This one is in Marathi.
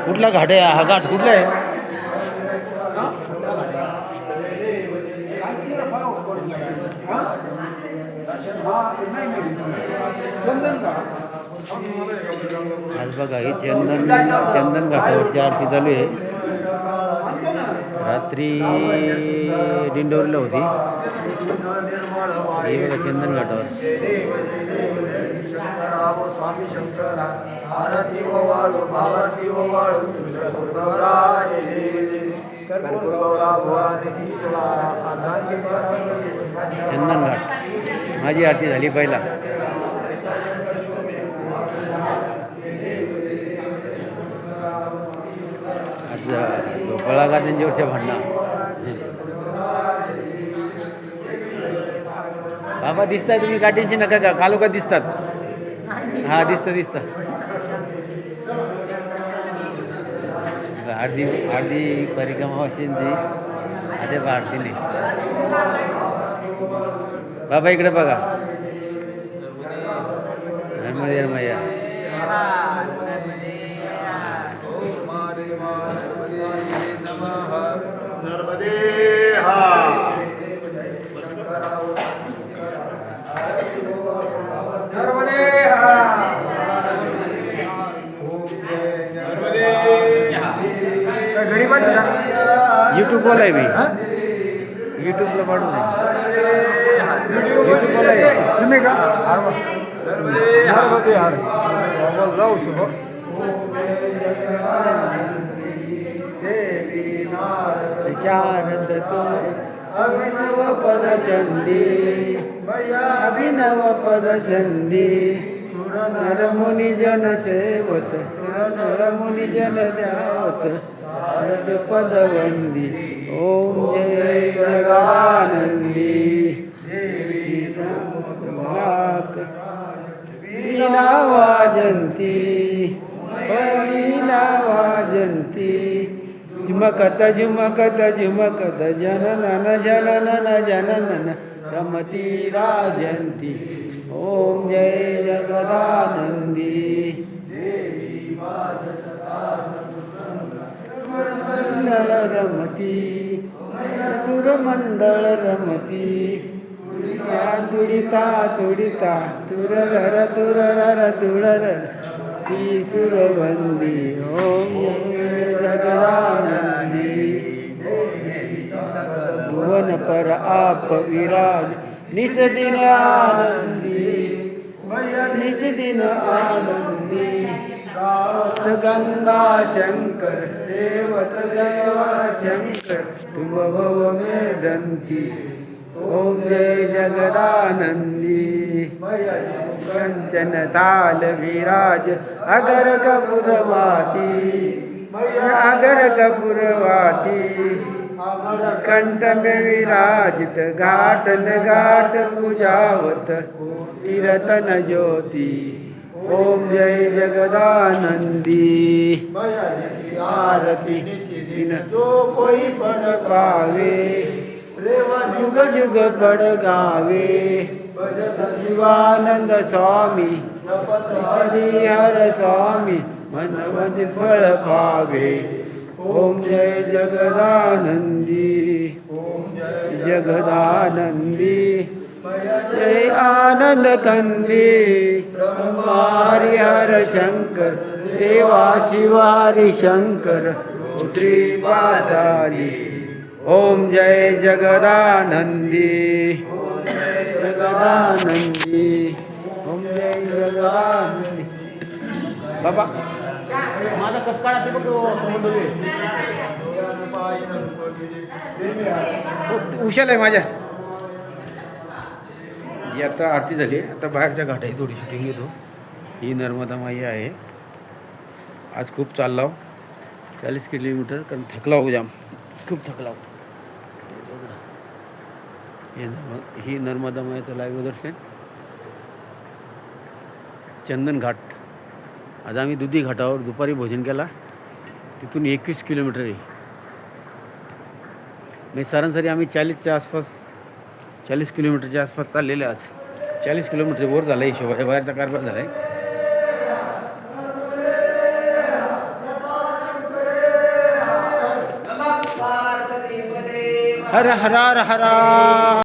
कुठला घाट आहे हा? घाट कुठला आहे? आज बघा ही चंदन घाटावरची आरती चालू आहे. रात्री दिंडोरीला होती. हे बघा चंदन घाटावर. स्वामी शंकरा आरती वाळू आरती वाळू चंदन घाट माझी आरती झाली पहिला. झोपाळा का त्यांच्यावरच्या भांडणं. बाबा दिसताय तुम्ही? काठींची नका का कालोखात दिसतात. हा दिसतं. आरती परिक्रमा वाशींची अरे आरती नाही. बाबा इकडे बघा. मैया नर्मदे यूट्यूबला आहे मी. यूट्यूबला पाडू नये. यूट्यूबला आहे तुम्ही का? जाऊ शुभ. शारद तो अभिनव पद चंदी अभिनव पद चंदी नर मुनी जन सेवत नर मुनी जन ध्यावत शरद पद वंदी. ओम जय जगानंदी वीणा वाजंती वीणा वाजंती झुमकत जननन जननन रमती राजंती. ओम जय जगदानंदी मंडल रमती सुरमंडल रमती तुडिता तुरर तुळर ती सुरवंदी. ओम जगदानंदी भुवन पर आप विराज निस दिन आनंदी गावत गंगा शंकर देवत गंगा शंकर तुम भव में दंती. ओम जय जगदानंदी कंचन ताल विराज अगर कपूरवाती कंठ में विराजित घाटन घाट पूजावत तीरतन ज्योति. ओम जय जगदानंदी आरती दिन जो कोई पढ़ पावे जुग जुग पढ़ गावे. भजत शिवानंद स्वामी श्री हर स्वामी मन वंचित फल पावे. ओम जय जगदानंदी जगदानंदी जय आनंद कंदी ब्रह्मारि हर शंकर देवा शिवारि शंकर श्रीपादारी. ओम जय जगदानंदी जगदानंदी ओम जय जगदानंदी. बाबा माझा कप काढा ते बघ. उशाल आहे माझ्या. जी आता आरती झाली. आता बाहेरच्या घाटाची थोडी शूटिंग घेतो. ही नर्मदा माई आहे. आज खूप चालला 40 किलोमीटर कारण थकला हो जाम खूप थकला. ही नर्मदा माईचं लाईव्ह दर्शन चंदन घाट. आज आम्ही दुधी घाटावर दुपारी भोजन केला. तिथून 21 किलोमीटर आहे. मी सरासरी आम्ही 40च्या आसपास 40 किलोमीटरच्या आसपास चाललेले. आज 40 किलोमीटर वर झालं. हिशोबाने बाहेरचा कारभार झाला आहे. हर हर हर हरा